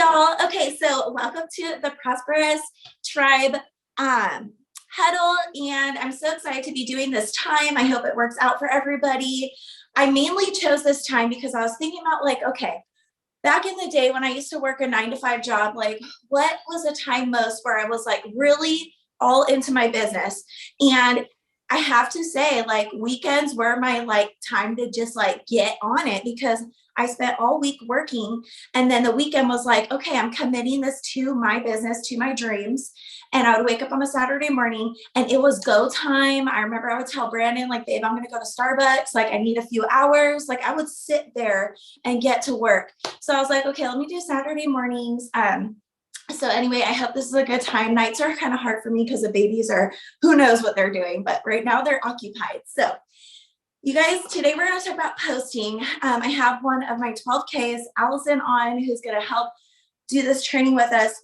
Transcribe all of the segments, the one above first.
y'all. Okay, so welcome to the Prosperous Tribe huddle, and I'm so excited to be doing this time. I hope it works out for everybody. I mainly chose this time because I was thinking about like, okay, back in the day when I used to work a 9-to-5 job, like what was the time most where I was like really all into my business? And I have to say, like, weekends were my like time to just like get on it because I spent all week working. And then the weekend was like, okay, I'm committing this to my business, to my dreams. And I would wake up on a Saturday morning and it was go time. I remember I would tell Brandon, like, babe, I'm going to go to Starbucks. Like, I need a few hours. Like, I would sit there and get to work. So I was like, okay, let me do Saturday mornings. So anyway, I hope this is a good time. Nights are kind of hard for me because the babies are, who knows what they're doing, but right now they're occupied. So you guys, today we're going to talk about posting. I have one of my 12Ks, Allison, on, who's going to help do this training with us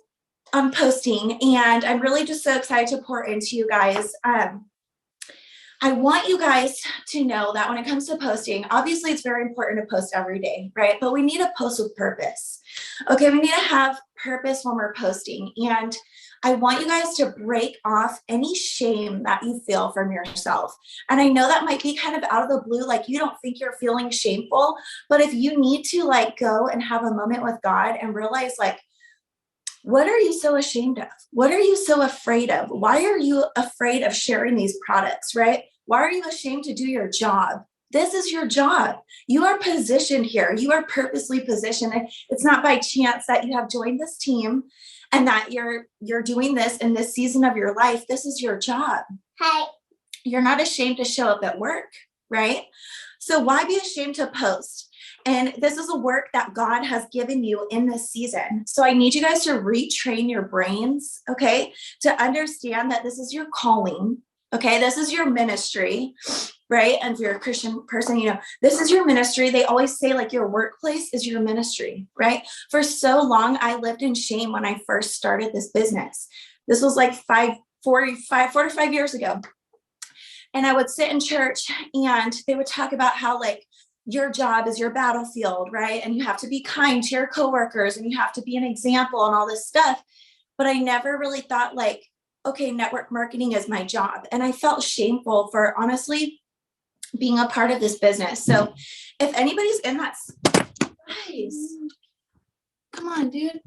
on posting. And I'm really just so excited to pour into you guys. I want you guys to know that when it comes to posting, obviously it's very important to post every day, right? But we need to post with purpose. Okay, we need to have purpose when we're posting. And I want you guys to break off any shame that you feel from yourself. And I know that might be kind of out of the blue, like you don't think you're feeling shameful, but if you need to like go and have a moment with God and realize like, what are you so ashamed of? What are you so afraid of? Why are you afraid of sharing these products, right? Why are you ashamed to do your job? This is your job. You are positioned here. You are purposely positioned. It's not by chance that you have joined this team and that you're doing this in this season of your life. This is your job. Hi. You're not ashamed to show up at work, right? So why be ashamed to post? And this is a work that God has given you in this season. So I need you guys to retrain your brains, okay, to understand that this is your calling, okay? This is your ministry, right? And if you're a Christian person, you know, this is your ministry. They always say like your workplace is your ministry, right? For so long, I lived in shame when I first started this business. This was like 4 to 5 years ago. And I would sit in church and they would talk about how like, your job is your battlefield, right? And you have to be kind to your coworkers and you have to be an example and all this stuff. But I never really thought like, okay, network marketing is my job. And I felt shameful for honestly being a part of this business. So if anybody's in that, guys, come on, dude.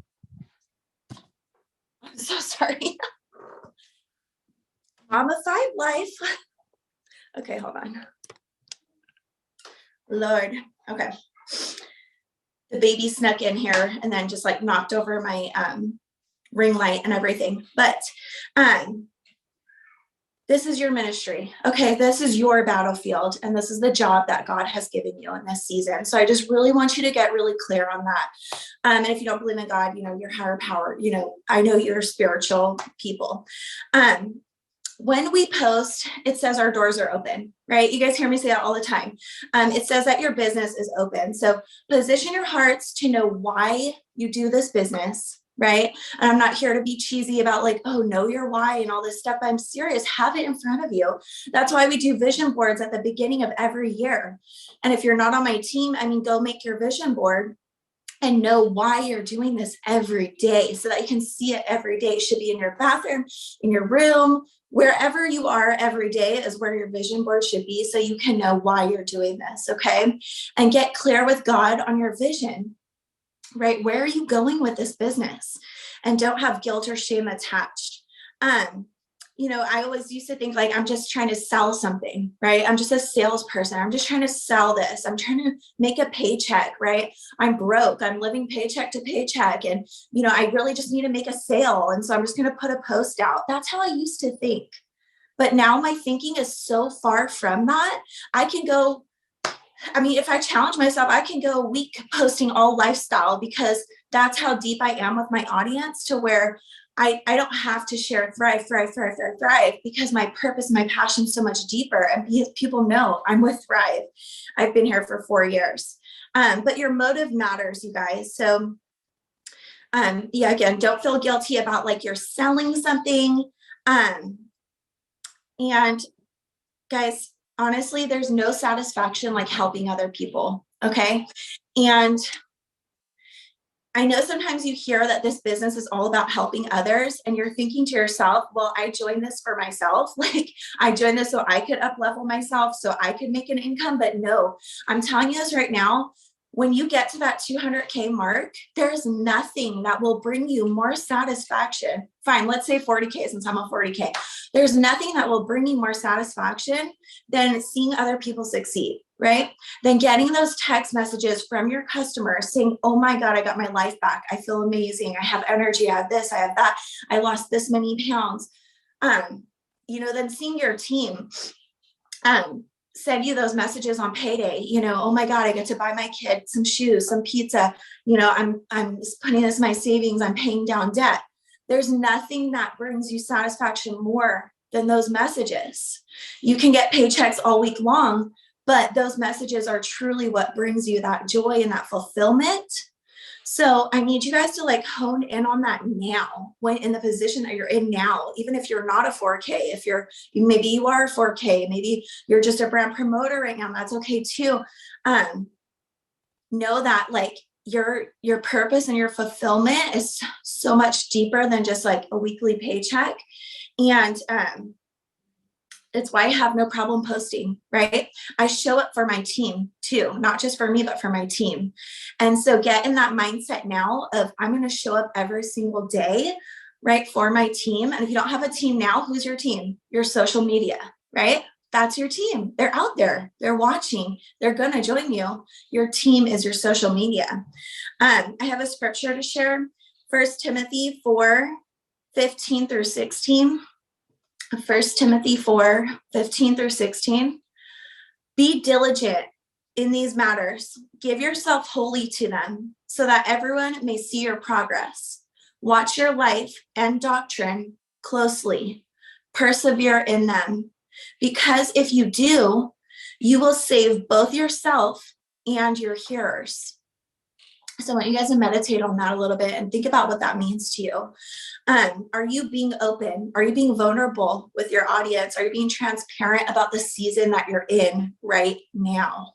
I'm so sorry. Mama 5 life. Okay, hold on. Lord. Okay. The baby snuck in here and then just like knocked over my ring light and everything. But this is your ministry. Okay. This is your battlefield. And this is the job that God has given you in this season. So I just really want you to get really clear on that. And if you don't believe in God, you know, your higher power, you know, I know you're spiritual people. When we post, it says our doors are open, right? You guys hear me say that all the time. It says that your business is open. So position your hearts to know why you do this business, right? And I'm not here to be cheesy about like, oh, know your why and all this stuff. I'm serious. Have it in front of you. That's why we do vision boards at the beginning of every year. And if you're not on my team, I mean, go make your vision board and know why you're doing this every day so that you can see it every day. It should be in your bathroom, in your room, wherever you are every day is where your vision board should be so you can know why you're doing this, okay? And get clear with God on your vision, right? Where are you going with this business? And don't have guilt or shame attached. You know, I always used to think like, I'm just trying to sell something, right? I'm just a salesperson. I'm just trying to sell this. I'm trying to make a paycheck, right? I'm broke. I'm living paycheck to paycheck. And, you know, I really just need to make a sale. And so I'm just going to put a post out. That's how I used to think. But now my thinking is so far from that. I can go, I mean, if I challenge myself, I can go a week posting all lifestyle because that's how deep I am with my audience to where I don't have to share thrive because my purpose, my passion is so much deeper. And people know I'm with Thrive. I've been here for 4 years. But your motive matters, you guys. So yeah, again, don't feel guilty about like you're selling something. And guys, honestly, there's no satisfaction like helping other people. Okay. And I know sometimes you hear that this business is all about helping others and you're thinking to yourself, well, I joined this for myself. Like I joined this so I could up level myself, so I could make an income. But no, I'm telling you this right now, when you get to that 200K mark, there's nothing that will bring you more satisfaction. Fine, let's say 40K since I'm on 40K. There's nothing that will bring you more satisfaction than seeing other people succeed, right? Then getting those text messages from your customers saying, oh my God, I got my life back. I feel amazing. I have energy. I have this, I have that. I lost this many pounds. Then seeing your team send you those messages on payday, oh my God, I get to buy my kid some shoes, some pizza, I'm putting this in my savings, I'm paying down debt. There's nothing that brings you satisfaction more than those messages. You can get paychecks all week long, but those messages are truly what brings you that joy and that fulfillment. So I need you guys to like hone in on that now, when in the position that you're in now, even if you're not a 4K, maybe you are a 4K, maybe you're just a brand promoter right now, that's okay too. Know that like your purpose and your fulfillment is so much deeper than just like a weekly paycheck. And it's why I have no problem posting, right? I show up for my team too, not just for me, but for my team. And so get in that mindset now of I'm going to show up every single day, right? For my team. And if you don't have a team now, who's your team? Your social media, right? That's your team. They're out there. They're watching. They're going to join you. Your team is your social media. I have a scripture to share. 1 Timothy 4:15 through 16. 1 Timothy 4:15 through 16. Be diligent in these matters. Give yourself wholly to them so that everyone may see your progress. Watch your life and doctrine closely. Persevere in them. Because if you do, you will save both yourself and your hearers. So I want you guys to meditate on that a little bit and think about what that means to you. Are you being open? Are you being vulnerable with your audience? Are you being transparent about the season that you're in right now?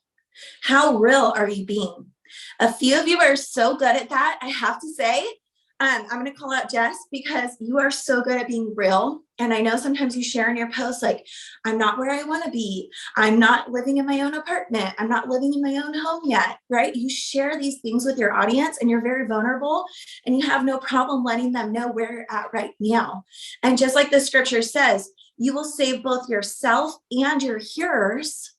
How real are you being? A few of you are so good at that, I have to say. I'm going to call out Jess because you are so good at being real. And I know sometimes you share in your posts, like, I'm not where I want to be. I'm not living in my own apartment. I'm not living in my own home yet, right? You share these things with your audience and you're very vulnerable and you have no problem letting them know where you're at right now. And just like the scripture says, you will save both yourself and your hearers,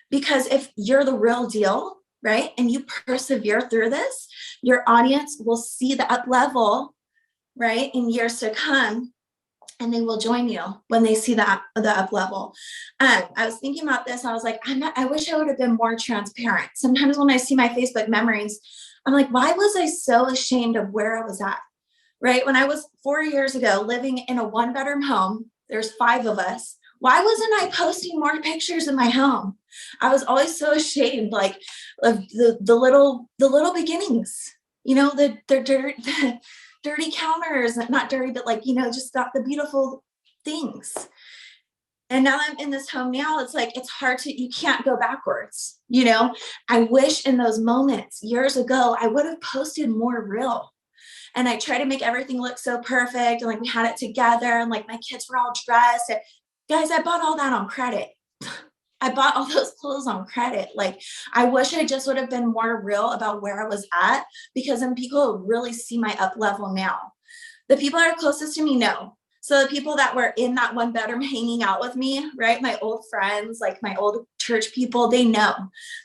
because if you're the real deal, right, and you persevere through this, your audience will see the up level, right, in years to come, and they will join you when they see the up level. I was thinking about this. I was like, I wish I would have been more transparent. Sometimes when I see my Facebook memories, I'm like, why was I so ashamed of where I was at, right? When I was 4 years ago living in a 1-bedroom home, there's 5 of us. Why wasn't I posting more pictures in my home? I was always so ashamed, like of the little beginnings, the dirty counters, not dirty, but like, just got the beautiful things. And now I'm in this home now, it's like, it's hard you can't go backwards. I wish in those moments years ago, I would have posted more real. And I try to make everything look so perfect. And like we had it together and like my kids were all dressed. And guys, I bought all that on credit. I bought all those clothes on credit. Like, I wish I just would have been more real about where I was at, because then people really see my up level now. The people that are closest to me know. So the people that were in that 1 bedroom hanging out with me, right? My old friends, like my old church people, they know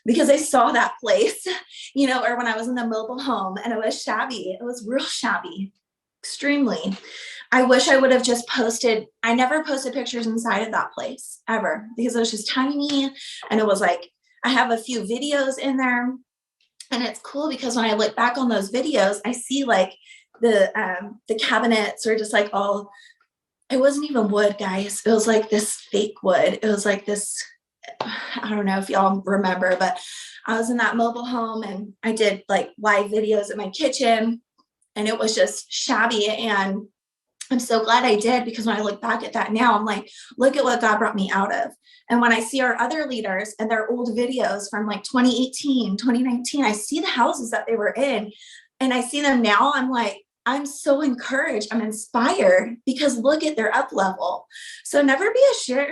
because I saw that place, or when I was in the mobile home and it was shabby. It was real shabby, extremely. I wish I would have just posted. I never posted pictures inside of that place ever because it was just tiny. And it was like, I have a few videos in there and it's cool because when I look back on those videos, I see like the cabinets are just like all, it wasn't even wood, guys. It was like this fake wood. It was like this, I don't know if y'all remember, but I was in that mobile home and I did like live videos in my kitchen and it was just shabby. And I'm so glad I did, because when I look back at that now, I'm like, look at what God brought me out of. And when I see our other leaders and their old videos from like 2018, 2019, I see the houses that they were in. And I see them now, I'm like, I'm so encouraged. I'm inspired because look at their up level. So never be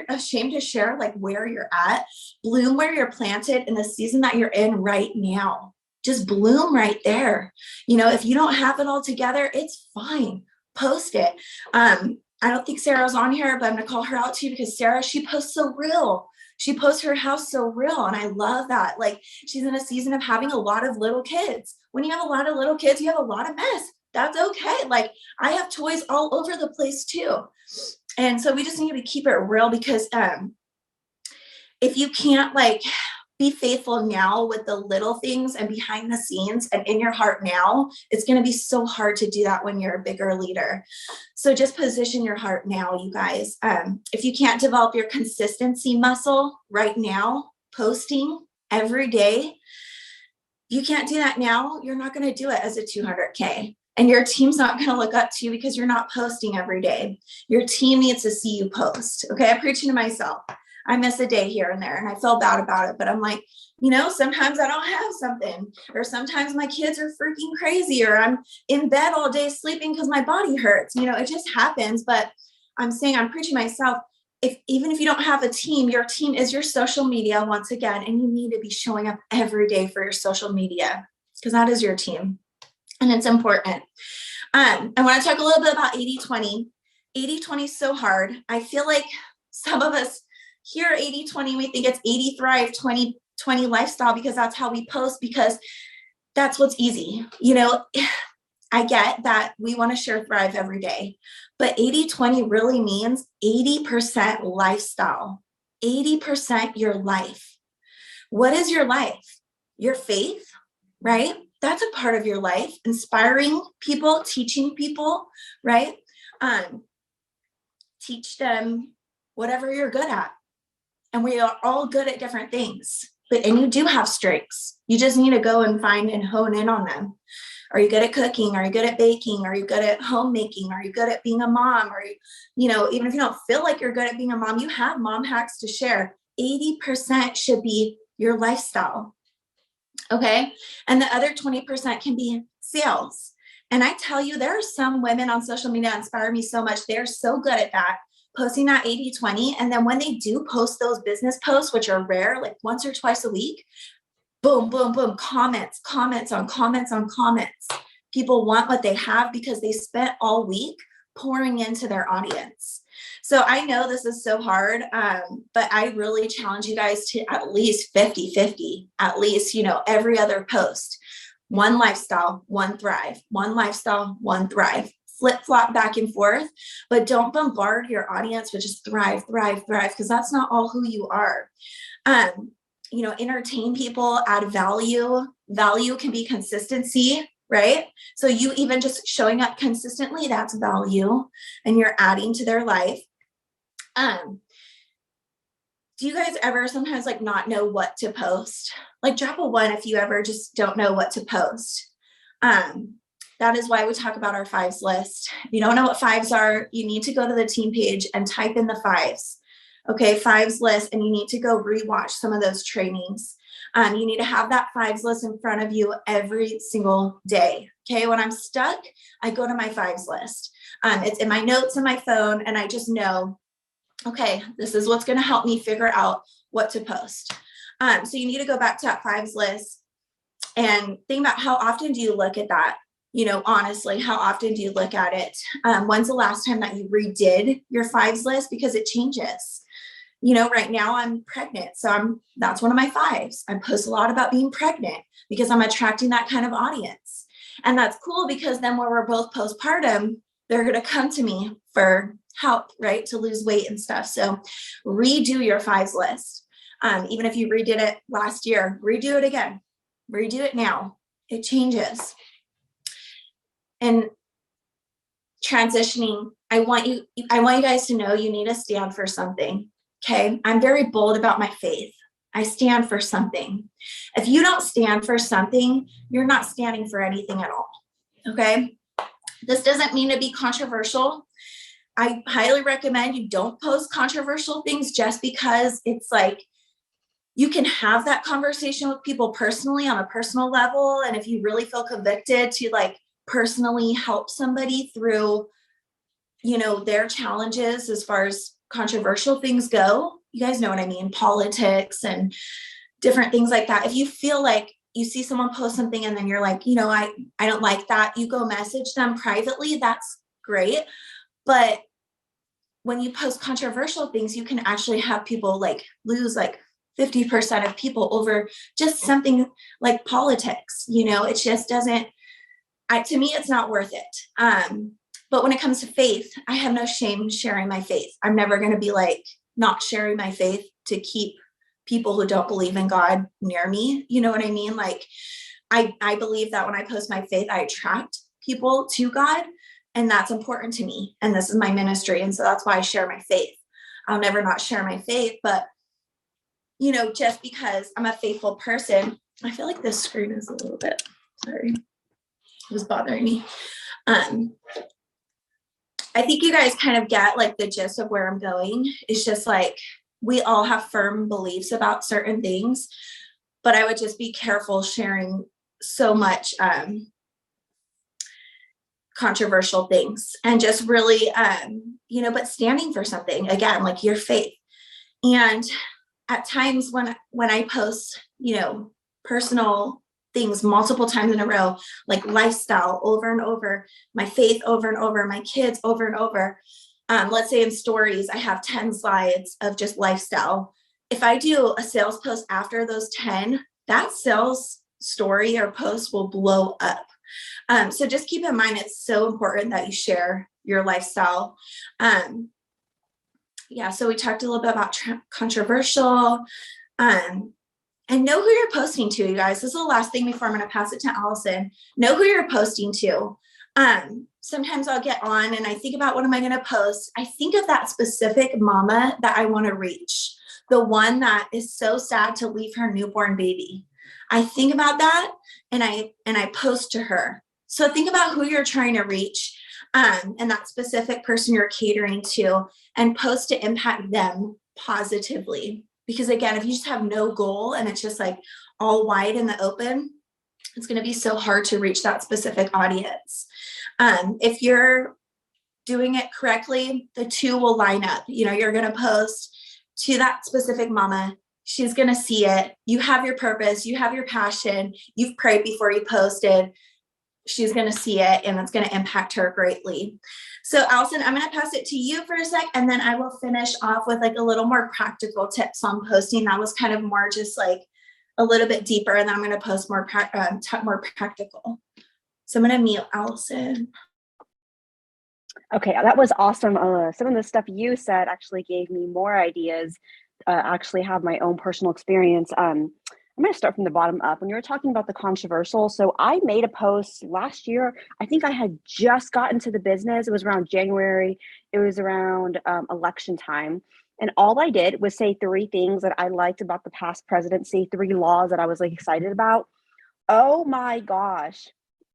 ashamed to share like where you're at. Bloom where you're planted in the season that you're in right now. Just bloom right there. You know, if you don't have it all together, it's fine. Post it. I don't think Sarah's on here, but I'm gonna call her out too because Sarah, she posts so real. She posts her house so real. And I love that. Like she's in a season of having a lot of little kids. When you have a lot of little kids, you have a lot of mess. That's okay. Like I have toys all over the place too. And so we just need to keep it real because if you can't like be faithful now with the little things and behind the scenes and in your heart now, it's going to be so hard to do that when you're a bigger leader. So just position your heart now, you guys. If you can't develop your consistency muscle right now, posting every day, you can't do that now, you're not going to do it as a 200K. And your team's not going to look up to you because you're not posting every day. Your team needs to see you post. Okay. I'm preaching to myself. I miss a day here and there and I feel bad about it, but I'm like, you know, sometimes I don't have something, or sometimes my kids are freaking crazy, or I'm in bed all day sleeping because my body hurts. You know, it just happens. But I'm saying, I'm preaching myself. Even if you don't have a team, your team is your social media once again, and you need to be showing up every day for your social media because that is your team and it's important. I want to talk a little bit about 80-20. 80-20 is so hard. I feel like some of us hear 80-20, we think it's 80 thrive, 20 lifestyle because that's how we post, because that's what's easy. You know, I get that we want to share thrive every day, but 80-20 really means 80% lifestyle, 80% your life. What is your life? Your faith, right? That's a part of your life. Inspiring people, teaching people, right? Teach them whatever you're good at. And we are all good at different things, and you do have strengths. You just need to go and find and hone in on them. Are you good at cooking? Are you good at baking? Are you good at homemaking? Are you good at being a mom? Are you know, even if you don't feel like you're good at being a mom, you have mom hacks to share. 80% should be your lifestyle. Okay. And the other 20% can be sales. And I tell you, there are some women on social media that inspire me so much. They're so good at that, posting that 80-20. And then when they do post those business posts, which are rare, like once or twice a week, boom, boom, boom, comments on comments. People want what they have because they spent all week pouring into their audience. So I know this is so hard, but I really challenge you guys to at least 50-50, at least, you know, every other post. One lifestyle, one thrive, one lifestyle, one thrive. Flip-flop back and forth, but don't bombard your audience with just thrive, because that's not all who you are. You know, entertain people, add value. Value can be consistency, right? So you even just showing up consistently, that's value, and you're adding to their life. Do you guys ever sometimes like not know what to post? Like drop a 1 if you ever just don't know what to post. That is why we talk about our 5s list. If you don't know what 5s are, you need to go to the team page and type in the 5s. Okay, 5s list, and you need to go rewatch some of those trainings. You need to have that 5s list in front of you every single day. Okay, when I'm stuck, I go to my 5s list. It's in my notes in my phone, and I just know, okay, this is what's going to help me figure out what to post. So you need to go back to that 5s list and think about how often do you look at that? You know, honestly, how often do you look at it? When's the last time that you redid your 5s list? Because it changes. You know, right now I'm pregnant. So that's one of my 5s. I post a lot about being pregnant because I'm attracting that kind of audience. And that's cool because then when we're both postpartum, they're going to come to me for help, right? To lose weight and stuff. So redo your 5s list. Even if you redid it last year, redo it again, redo it now. It changes. And transitioning, I want you guys to know you need to stand for something. Okay. I'm very bold about my faith. I stand for something. If you don't stand for something, you're not standing for anything at all. Okay. This doesn't mean to be controversial. I highly recommend you don't post controversial things just because it's like, you can have that conversation with people personally on a personal level. And if you really feel convicted to like personally help somebody through, you know, their challenges as far as controversial things go, you guys know what I mean, politics and different things like that. If you feel like you see someone post something and then you're like, you know, I don't like that, you go message them privately, that's great. But when you post controversial things, you can actually have people like lose like 50% of people over just something like politics. You know, it just doesn't, to me, it's not worth it. But when it comes to faith, I have no shame sharing my faith. I'm never going to be like not sharing my faith to keep people who don't believe in God near me. You know what I mean? Like, I believe that when I post my faith, I attract people to God, and that's important to me. And this is my ministry. And so that's why I share my faith. I'll never not share my faith, but you know, just because I'm a faithful person, I feel like this screen is a little bit, sorry, it was bothering me. I think you guys kind of get like the gist of where I'm going. It's just like, we all have firm beliefs about certain things, but I would just be careful sharing so much controversial things, and just really, you know, but standing for something, again, like your faith. And at times when I post, you know, personal things multiple times in a row, like lifestyle over and over, my faith over and over, my kids over and over. Let's say in stories, I have 10 slides of just lifestyle. If I do a sales post after those 10, that sales story or post will blow up. So just keep in mind, it's so important that you share your lifestyle. Yeah, so we talked a little bit about controversial, and know who you're posting to, you guys. This is the last thing before I'm going to pass it to Allison. Know who you're posting to. Sometimes I'll get on and I think about, what am I going to post? I think of that specific mama that I want to reach, the one that is so sad to leave her newborn baby. I think about that and I post to her. So think about who you're trying to reach, and that specific person you're catering to, and post to impact them positively. Because again, if you just have no goal and it's just like all wide in the open, it's going to be so hard to reach that specific audience. If you're doing it correctly, the two will line up. You know, you're going to post to that specific mama. She's going to see it. You have your purpose. You have your passion. You've prayed before you posted. She's going to see it, and it's going to impact her greatly. So Allison, I'm going to pass it to you for a sec, and then I will finish off with like a little more practical tips on posting. That was kind of more just like a little bit deeper, and then I'm going to post more more practical. So I'm going to mute Allison. Okay, that was awesome. Some of the stuff you said actually gave me more ideas. Actually have my own personal experience. I'm going to start from the bottom up. When you were talking about the controversial, so I made a post last year. I think I had just gotten to the business. It was around January. It was around election time. And all I did was say 3 things that I liked about the past presidency, 3 laws that I was like excited about. Oh my gosh.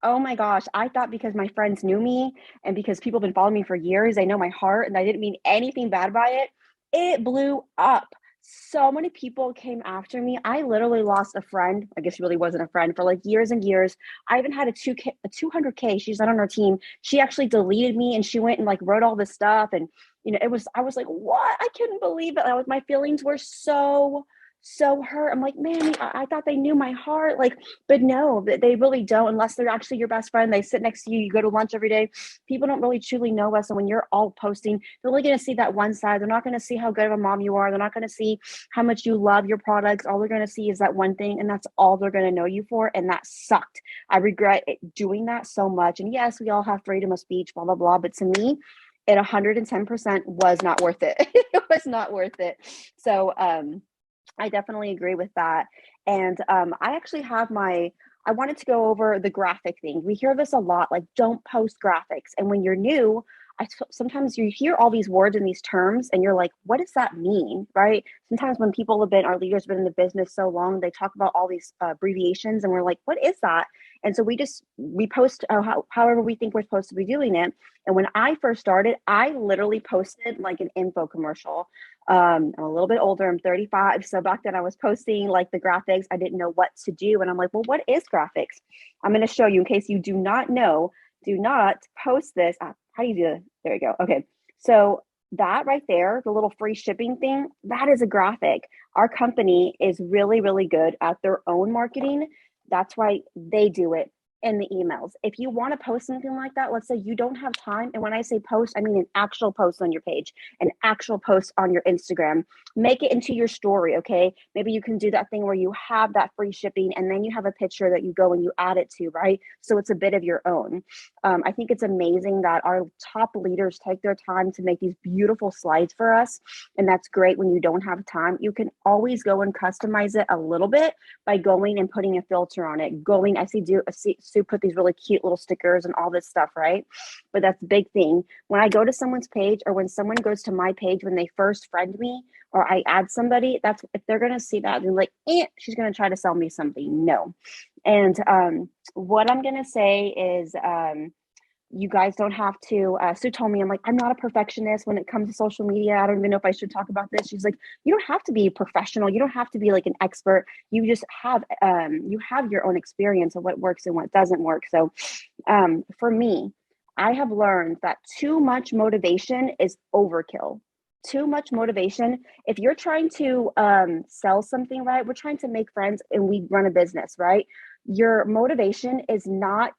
I thought because my friends knew me and because people have been following me for years, they know my heart and I didn't mean anything bad by it. It blew up. So many people came after me. I literally lost a friend. I guess she really wasn't a friend for like years and years. I even had a 200K. She's not on our team. She actually deleted me and she went and like wrote all this stuff. And, you know, I was like, what? I couldn't believe it. My feelings were so hurt. I'm like, man, I thought they knew my heart. Like, but no, they really don't, unless they're actually your best friend. They sit next to you. You go to lunch every day. People don't really truly know us. And when you're all posting, they're only going to see that one side. They're not going to see how good of a mom you are. They're not going to see how much you love your products. All they're going to see is that one thing. And that's all they're going to know you for. And that sucked. I regret doing that so much. And yes, we all have freedom of speech, blah, blah, blah. But to me, it 110% was not worth it. It was not worth it. So, I definitely agree with that. And I actually have I wanted to go over the graphic thing. We hear this a lot, like don't post graphics. And when you're new, sometimes you hear all these words and these terms and you're like, what does that mean, right? Sometimes when our leaders have been in the business so long, they talk about all these abbreviations and we're like, what is that? And so we post however we think we're supposed to be doing it. And when I first started, I literally posted like an info commercial. I'm a little bit older, I'm 35. So back then I was posting like the graphics. I didn't know what to do. And I'm like, well, what is graphics? I'm going to show you in case you do not know. Do not post this. How do you do it? There you go. Okay. So that right there, the little free shipping thing, that is a graphic. Our company is really, really good at their own marketing. That's why they do it in the emails. If you want to post something like that, let's say you don't have time. And when I say post, I mean an actual post on your page, an actual post on your Instagram. Make it into your story, okay? Maybe you can do that thing where you have that free shipping and then you have a picture that you go and you add it to, right? So it's a bit of your own. I think it's amazing that our top leaders take their time to make these beautiful slides for us. And that's great when you don't have time. You can always go and customize it a little bit by going and putting a filter on it. I see Sue put these really cute little stickers and all this stuff, right? But that's a big thing. When I go to someone's page or when someone goes to my page when they first friend me or I add somebody, that's if they're going to see that, they're like, she's going to try to sell me something. No. And what I'm going to say is you guys don't have to. Sue told me, I'm like, I'm not a perfectionist when it comes to social media. I don't even know if I should talk about this. She's like, you don't have to be a professional. You don't have to be like an expert. You just have your own experience of what works and what doesn't work. So for me, I have learned that too much motivation is overkill. Too much motivation. If you're trying to sell something, right? We're trying to make friends and we run a business, right? Your motivation is not,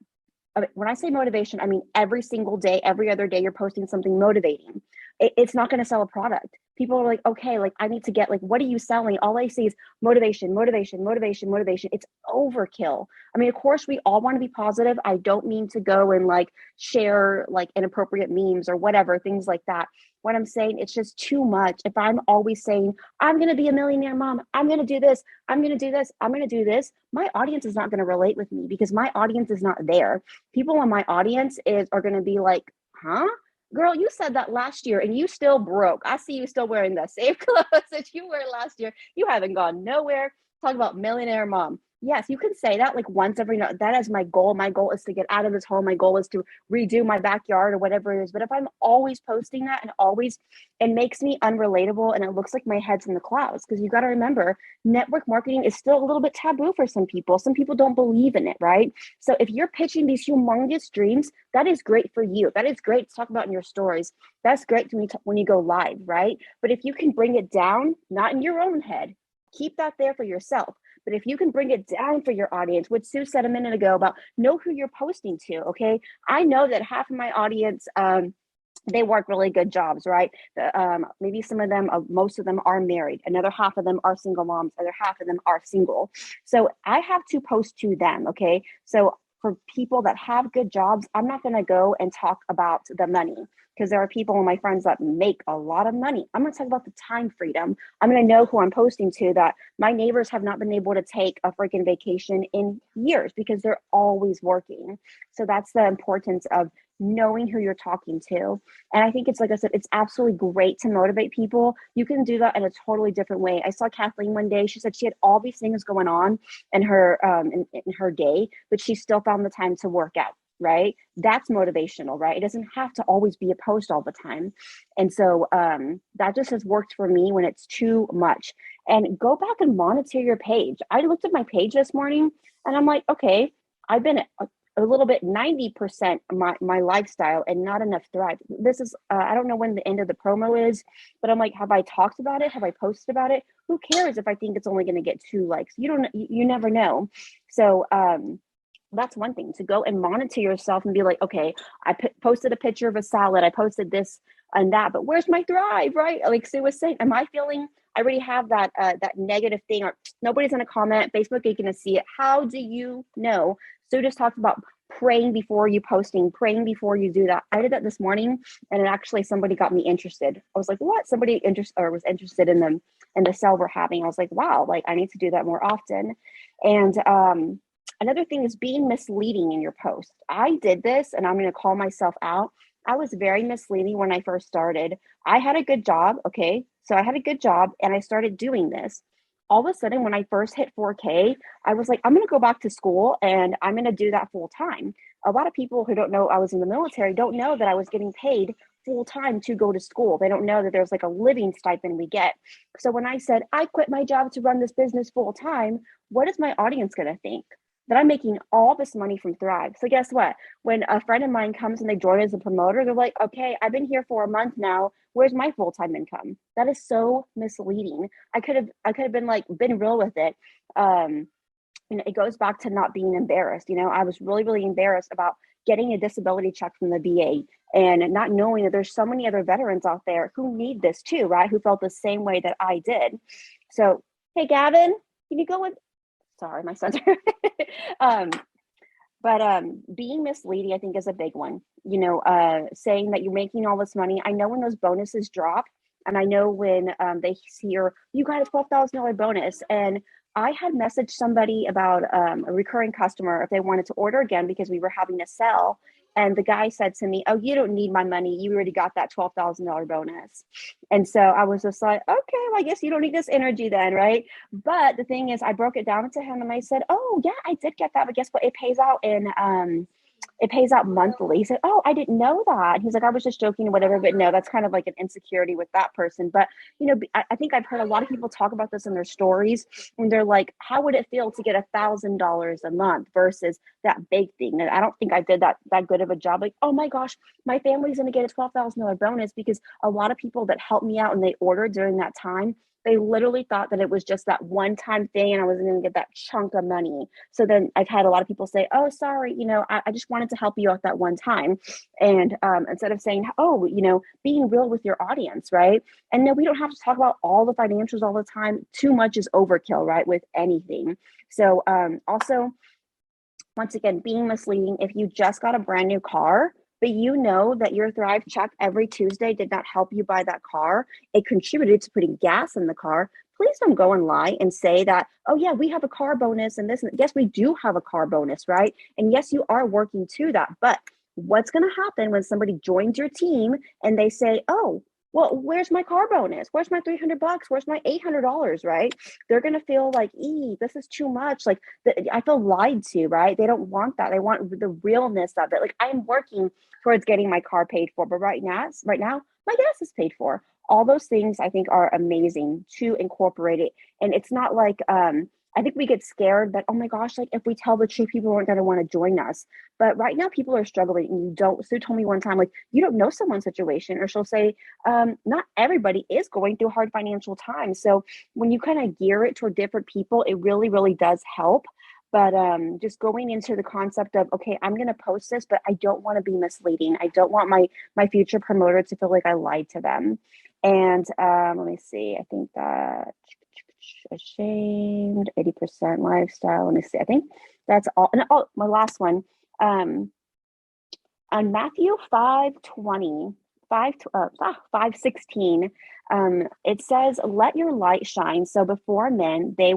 when I say motivation, I mean every single day, every other day, you're posting something motivating. It's not going to sell a product. People are like, okay, like I need to get like, what are you selling? All I see is motivation, motivation, motivation, motivation. It's overkill. I mean, of course, we all want to be positive. I don't mean to go and like share like inappropriate memes or whatever, things like that. What I'm saying, it's just too much. If I'm always saying, I'm going to be a millionaire mom, I'm going to do this, I'm going to do this, I'm going to do this, my audience is not going to relate with me because my audience is not there. People in my audience are going to be like, huh? Girl, you said that last year and you still broke. I see you still wearing the same clothes that you wore last year. You haven't gone nowhere. Talk about millionaire mom. Yes, you can say that like once every night. That is my goal. My goal is to get out of this home. My goal is to redo my backyard or whatever it is. But if I'm always posting that and always, it makes me unrelatable and it looks like my head's in the clouds. Because you got to remember, network marketing is still a little bit taboo for some people. Some people don't believe in it, right? So if you're pitching these humongous dreams, that is great for you. That is great to talk about in your stories. That's great to me when you go live, right? But if you can bring it down, not in your own head, keep that there for yourself. But if you can bring it down for your audience, what Sue said a minute ago about know who you're posting to, okay? I know that half of my audience, they work really good jobs, right? Maybe some of them, most of them are married. Another half of them are single moms. Other half of them are single. So I have to post to them, okay? So for people that have good jobs, I'm not going to go and talk about the money because there are people and my friends that make a lot of money. I'm going to talk about the time freedom. I'm going to know who I'm posting to, that my neighbors have not been able to take a freaking vacation in years because they're always working. So that's the importance of knowing who you're talking to. And I think it's, like I said, it's absolutely great to motivate people. You can do that in a totally different way. I saw Kathleen one day. She said she had all these things going on in her in her day, but she still found the time to work out, right? That's motivational, right? It doesn't have to always be a post all the time. And so that just has worked for me when it's too much. And go back and monitor your page. I looked at my page this morning and I'm like, okay, I've been a little bit 90% my lifestyle and not enough thrive. This is I don't know when the end of the promo is, but I'm like, have I talked about it? Have I posted about it? Who cares if I think it's only going to get 2 likes? You never know. So that's one thing, to go and monitor yourself and be like, okay, I posted a picture of a salad, I posted this and that, but where's my thrive, right? Like Sue was saying, am I feeling I already have that that negative thing, or nobody's going to comment, Facebook ain't going to see it? How do you know? Sue just talked about praying before you posting, praying before you do that. I did that this morning, and it actually, somebody got me interested. I was like, what? Somebody was interested in the sale we're having. I was like, wow, like I need to do that more often. And another thing is being misleading in your post. I did this, and I'm going to call myself out. I was very misleading when I first started. I had a good job. Okay. So I had a good job and I started doing this. all of a sudden, when I first hit 4K, I was like, I'm going to go back to school and I'm going to do that full time. A lot of people who don't know I was in the military don't know that I was getting paid full time to go to school. They don't know that there's like a living stipend we get. So when I said, I quit my job to run this business full time, what is my audience going to think? That I'm making all this money from Thrive. So guess what? When a friend of mine comes and they join as a promoter, they're like, okay, I've been here for a month now. Where's my full-time income? That is so misleading. I could have been real with it. Um, it goes back to not being embarrassed. I was really, really embarrassed about getting a disability check from the VA and not knowing that there's so many other veterans out there who need this too, right? Who felt the same way that I did. So, hey, Gavin, can you go with, sorry, my son's, um, but being misleading, I think, is a big one. Saying that you're making all this money. I know when those bonuses drop, and I know when they hear you got a $12,000 bonus, and I had messaged somebody about a recurring customer if they wanted to order again because we were having a sale. And the guy said to me, "Oh, you don't need my money. You already got that $12,000 bonus." And so I was just like, "Okay, well, I guess you don't need this energy then, right?" But the thing is, I broke it down to him and I said, "Oh, yeah, I did get that. But guess what? It pays out monthly." He said, "Oh, I didn't know that." And he's like, "I was just joking or whatever." But no, that's kind of like an insecurity with that person. But, I think I've heard a lot of people talk about this in their stories when they're like, how would it feel to get $1,000 a month versus that big thing? And I don't think I did that good of a job. Like, oh my gosh, my family's going to get a $12,000 bonus, because a lot of people that helped me out and they ordered during that time, they literally thought that it was just that one time thing and I wasn't going to get that chunk of money. So then I've had a lot of people say, "Oh, sorry, I just wanted to help you out that one time." And instead of saying, "Oh, being real with your audience," right? And no, we don't have to talk about all the financials all the time. Too much is overkill, right? With anything. So also, once again, being misleading. If you just got a brand new car, but you know that your Thrive check every Tuesday did not help you buy that car, it contributed to putting gas in the car. Please don't go and lie and say that, "Oh, yeah, we have a car bonus and this." And yes, we do have a car bonus, right? And yes, you are working to that. But what's going to happen when somebody joins your team and they say, "Oh, well, where's my car bonus? Where's my $300? Where's my $800?" Right? They're going to feel like, this is too much. Like, I feel lied to, right? They don't want that. They want the realness of it. Like, I'm working towards getting my car paid for, but right now, my gas is paid for. All those things I think are amazing to incorporate it. And it's not like, I think we get scared that, oh my gosh, like if we tell the truth, people aren't going to want to join us. But right now, people are struggling, and you don't. Sue told me one time, like, you don't know someone's situation, or she'll say, not everybody is going through hard financial times. So when you kind of gear it toward different people, it really, really does help. But just going into the concept of, okay, I'm going to post this, but I don't want to be misleading. I don't want my future promoter to feel like I lied to them. And let me see. I think that ashamed, 80% lifestyle. Let me see. I think that's all. And my last one. On Matthew 5:20, 5:16, it says, "Let your light shine so before men they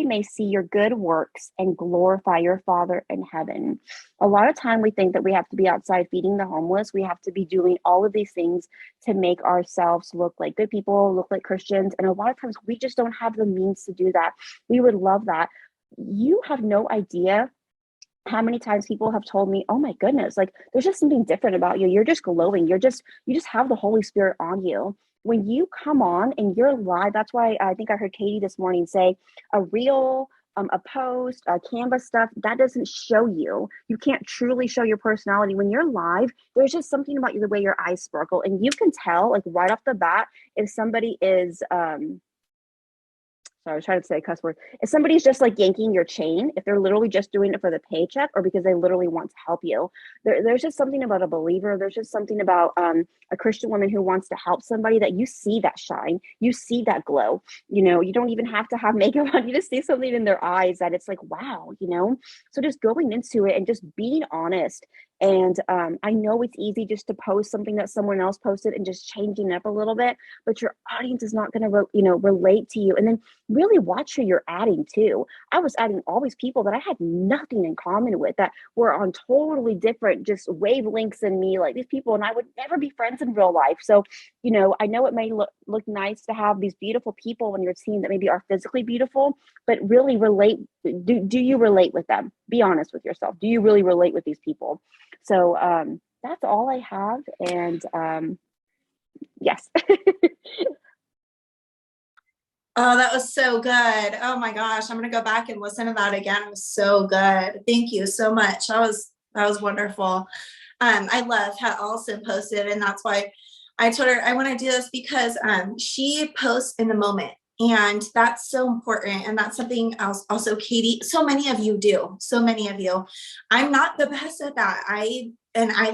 may see your good works and glorify your Father in heaven." A lot of time we think that we have to be outside feeding the homeless. We have to be doing all of these things to make ourselves look like good people, look like Christians. And a lot of times we just don't have the means to do that. We would love that. You have no idea how many times people have told me, "Oh my goodness, like there's just something different about you. You're just glowing. You just have the Holy Spirit on you." When you come on and you're live, that's why I think I heard Katie this morning say a reel, a post, Canvas stuff, that doesn't show you. You can't truly show your personality. When you're live, there's just something about you, the way your eyes sparkle. And you can tell, like right off the bat, if somebody is so I was trying to say a cuss word. If somebody's just like yanking your chain, if they're literally just doing it for the paycheck or because they literally want to help you, there's just something about a believer. There's just something about a Christian woman who wants to help somebody, that you see that shine, you see that glow. You don't even have to have makeup on. You just see something in their eyes that it's like, wow. So just going into it and just being honest And I know it's easy just to post something that someone else posted and just changing it up a little bit, but your audience is not going to, relate to you. And then really watch who you're adding too. I was adding all these people that I had nothing in common with, that were on totally different just wavelengths than me, like these people, and I would never be friends in real life. So, I know it may look nice to have these beautiful people on your team that maybe are physically beautiful, but really relate. Do you relate with them? Be honest with yourself. Do you really relate with these people? So that's all I have. And yes. Oh, that was so good. Oh my gosh, I'm gonna go back and listen to that again. It was so good. Thank you so much. That was wonderful. I love how Allison posted, and that's why I told her I want to do this, because she posts in the moment. And that's so important. And that's something else also, Katie, so many of you do. So many of you. I'm not the best at that. I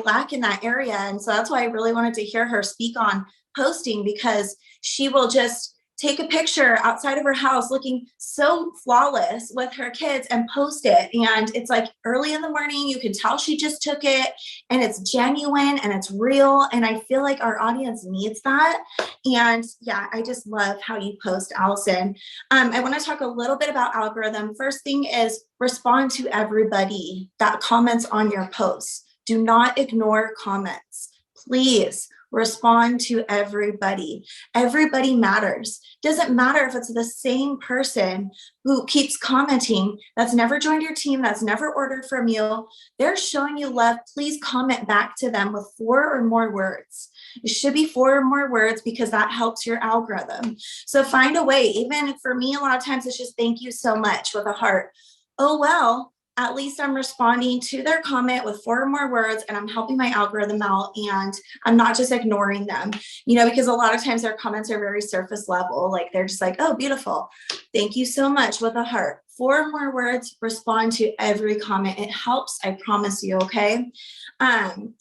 lack in that area. And so that's why I really wanted to hear her speak on posting, because she will just take a picture outside of her house looking so flawless with her kids and post it. And it's like early in the morning, you can tell she just took it, and it's genuine and it's real. And I feel like our audience needs that. And yeah, I just love how you post, Allison. I want to talk a little bit about algorithm. First thing is respond to everybody that comments on your posts. Do not ignore comments. Please respond to everybody. Everybody matters. Doesn't matter if it's the same person who keeps commenting, that's never joined your team, that's never ordered from you. They're showing you love. Please comment back to them with 4 or more words. It should be 4 or more words, because that helps your algorithm. So find a way. Even for me, a lot of times it's just thank you so much with a heart. Oh, well, at least I'm responding to their comment with 4 or more words, and I'm helping my algorithm out, and I'm not just ignoring them, because a lot of times their comments are very surface level. Like they're just like, oh, beautiful. Thank you so much with a heart. 4 or more words, respond to every comment. It helps. I promise you. Okay.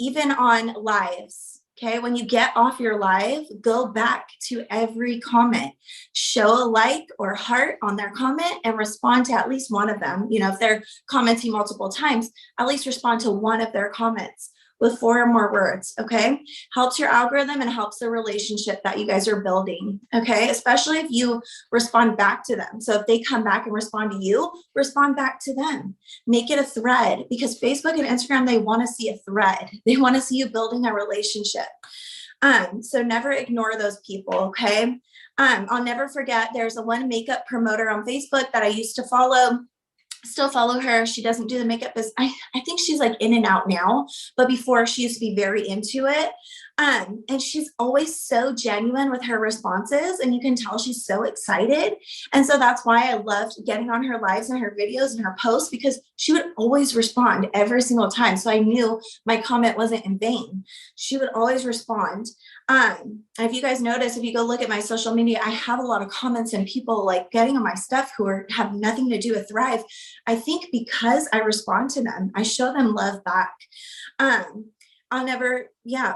Even on lives. Okay, when you get off your live, go back to every comment, show a like or heart on their comment, and respond to at least one of them. If they're commenting multiple times, at least respond to one of their comments with 4 or more words. Okay, helps your algorithm and helps the relationship that you guys are building. Okay, especially if you respond back to them. So if they come back and respond to you, respond back to them. Make it a thread, because Facebook and Instagram, they want to see a thread. They want to see you building a relationship. So never ignore those people. Okay. I'll never forget, there's a one makeup promoter on Facebook that I used to follow. Still follow her. She doesn't do the makeup business. I think she's like in and out now, but before she used to be very into it. And she's always so genuine with her responses, and you can tell she's so excited. And so that's why I loved getting on her lives and her videos and her posts, because she would always respond every single time. So I knew my comment wasn't in vain. She would always respond. If you guys notice, if you go look at my social media, I have a lot of comments and people like getting on my stuff who have nothing to do with Thrive. I think because I respond to them, I show them love back. I'll never,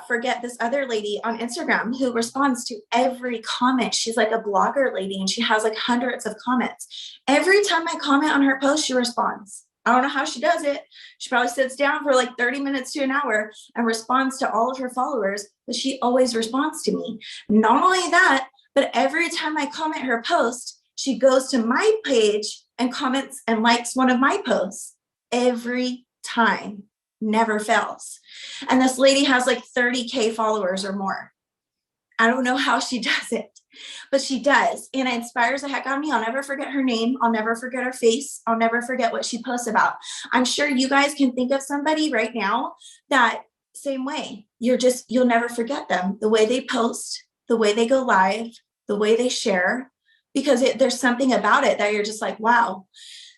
forget this other lady on Instagram who responds to every comment. She's like a blogger lady, and she has like hundreds of comments. Every time I comment on her post, she responds. I don't know how she does it. She probably sits down for like 30 minutes to an hour and responds to all of her followers, but she always responds to me. Not only that, but every time I comment her post, she goes to my page and comments and likes one of my posts. Every time. Never fails. And this lady has like 30K followers or more. I don't know how she does it, but she does. And it inspires the heck out of me. I'll never forget her name. I'll never forget her face. I'll never forget what she posts about. I'm sure you guys can think of somebody right now that same way. You'll never forget them. The way they post, the way they go live, the way they share, because there's something about it that you're just like, wow.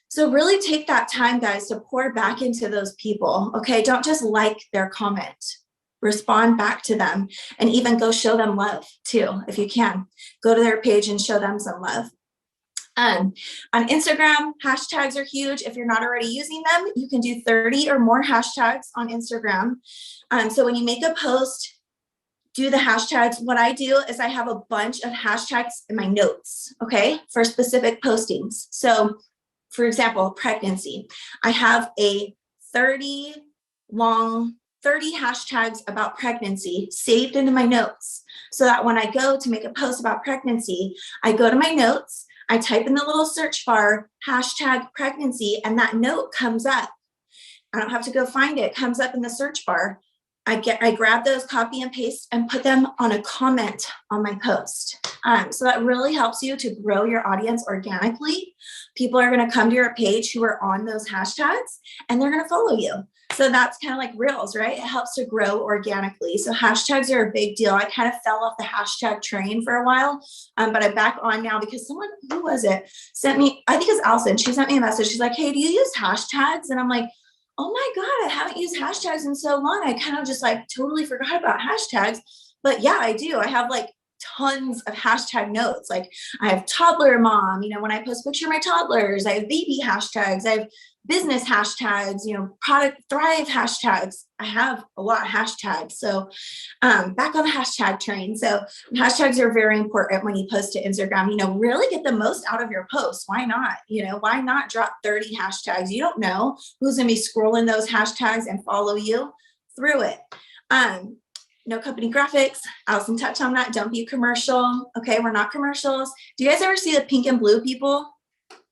So really take that time, guys, to pour back into those people. Okay. Don't just like their comment. Respond back to them, and even go show them love too. If you can, go to their page and show them some love. On Instagram, hashtags are huge. If you're not already using them, you can do 30 or more hashtags on Instagram. So when you make a post, do the hashtags. What I do is I have a bunch of hashtags in my notes, okay, for specific postings. So for example, pregnancy. I have a 30 long 30 hashtags about pregnancy saved into my notes so that when I go to make a post about pregnancy, I go to my notes, I type in the little search bar, hashtag pregnancy, and that note comes up. I don't have to go find it. It comes up in the search bar. I grab those, copy and paste, and put them on a comment on my post. So that really helps you to grow your audience organically. People are going to come to your page who are on those hashtags, and they're going to follow you. So that's kind of like Reels, right? It helps to grow organically. So hashtags are a big deal. I kind of fell off the hashtag train for a while, but I'm back on now because someone, who was it, sent me, I think it's Allison. She sent me a message. She's like, hey, do you use hashtags? And I'm like, oh my God, I haven't used hashtags in so long. I kind of just like totally forgot about hashtags. But yeah, I do. I have like tons of hashtag notes. Like I have toddler mom, when I post a picture of my toddlers, I have baby hashtags, I have business hashtags, product thrive hashtags. I have a lot of hashtags. So back on the hashtag train. So hashtags are very important when you post to Instagram, really get the most out of your posts. Why not? Why not drop 30 hashtags? You don't know who's going to be scrolling those hashtags and follow you through it. No company graphics. Allison touched on that. Don't be a commercial. Okay, we're not commercials. Do you guys ever see the pink and blue people?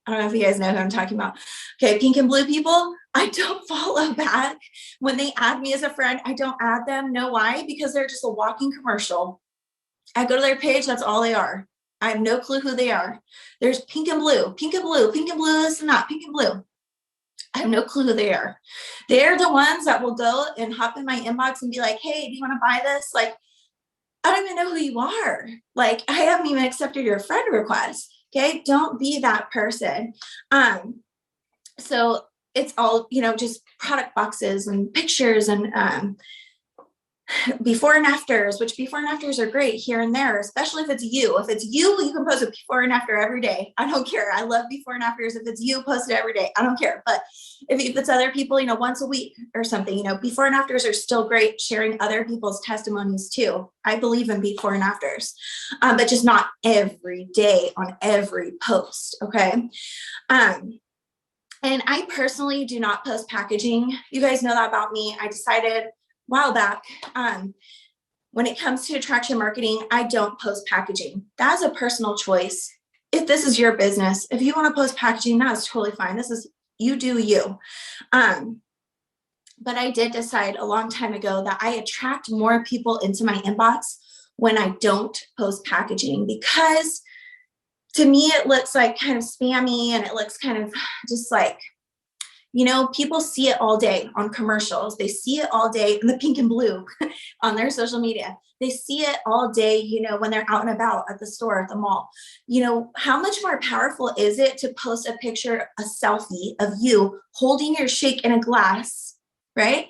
I don't know if you guys know who I'm talking about. Okay, pink and blue people, I don't follow back. When they add me as a friend, I don't add them. Know why? Because they're just a walking commercial. I go to their page, that's all they are. I have no clue who they are. There's pink and blue, pink and blue, pink and blue, this and that, pink and blue. I have no clue who they are. They're the ones that will go and hop in my inbox and be like, hey, do you want to buy this? Like, I don't even know who you are. Like, I haven't even accepted your friend request. Okay, don't be that person. So it's all, just product boxes and pictures and before and afters, which before and afters are great here and there, especially if it's you. If it's you, you can post a before and after every day. I don't care. I love before and afters. If it's you, post it every day. I don't care. But if it's other people, once a week or something, before and afters are still great, sharing other people's testimonies too. I believe in before and afters, but just not every day on every post. Okay. And I personally do not post packaging. You guys know that about me. I decided while back, when it comes to attraction marketing, I don't post packaging. That's a personal choice. If this is your business, if you want to post packaging, that's totally fine. This is, you do you. But I did decide a long time ago that I attract more people into my inbox when I don't post packaging, because to me, it looks like kind of spammy, and it looks kind of just like, people see it all day on commercials. They see it all day in the pink and blue on their social media. They see it all day, when they're out and about at the store, at the mall. How much more powerful is it to post a picture, a selfie of you holding your shake in a glass, right?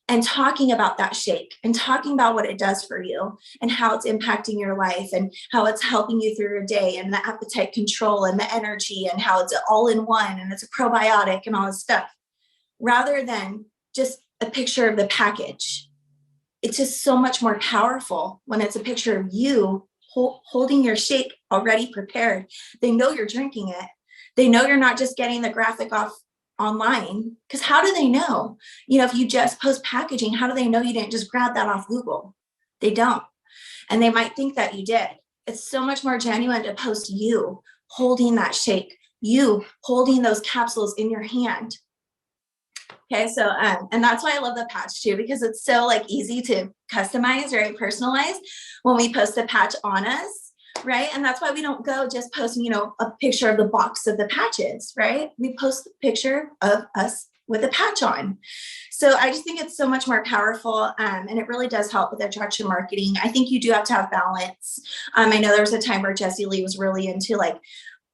And talking about that shake and talking about what it does for you and how it's impacting your life and how it's helping you through your day and the appetite control and the energy and how it's all in one and it's a probiotic and all this stuff, rather than just a picture of the package. It's just so much more powerful when it's a picture of you holding your shake already prepared. They know you're drinking it. They know you're not just getting the graphic off online, because how do they know? If you just post packaging, how do they know you didn't just grab that off Google? They don't. And they might think that you did. It's so much more genuine to post you holding that shake, you holding those capsules in your hand. Okay, so and that's why I love the patch too, because it's so easy to customize, right? Personalize when we post the patch on us. Right. And that's why we don't go just posting, a picture of the box of the patches, right? We post a picture of us with a patch on. So I just think it's so much more powerful. And it really does help with attraction marketing. I think you do have to have balance. I know there was a time where Jessie Lee was really into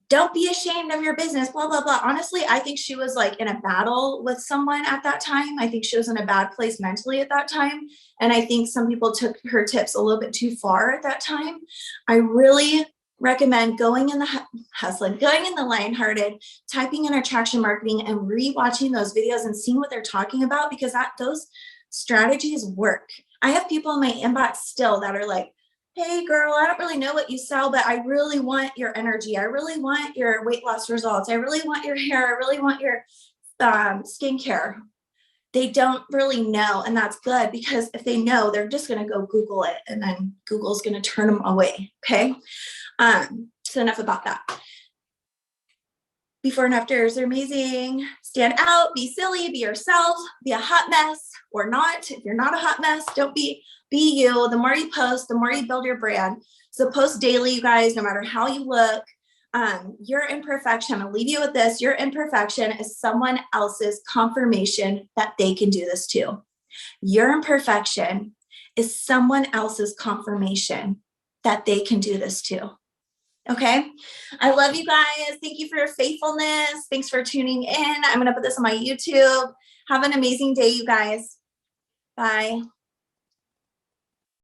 don't be ashamed of your business, blah, blah, blah. Honestly, I think she was in a battle with someone at that time. I think she was in a bad place mentally at that time. And I think some people took her tips a little bit too far at that time. I really recommend going in the hustling, going in the lighthearted, typing in attraction marketing and rewatching those videos and seeing what they're talking about, because those strategies work. I have people in my inbox still that are like, hey girl, I don't really know what you sell, but I really want your energy. I really want your weight loss results. I really want your hair. I really want your skincare. they don't really know. And that's good, because if they know, they're just going to go Google it, and then Google's going to turn them away. Okay. So enough about that. Before and afters are amazing. Stand out, be silly, be yourself, be a hot mess or not. If you're not a hot mess, don't be you. The more you post, the more you build your brand. So post daily, you guys, no matter how you look. Your imperfection, I'm gonna leave you with this. Your imperfection is someone else's confirmation that they can do this too. Your imperfection is someone else's confirmation that they can do this too. Okay. I love you guys. Thank you for your faithfulness. Thanks for tuning in. I'm going to put this on my YouTube. Have an amazing day, you guys. Bye.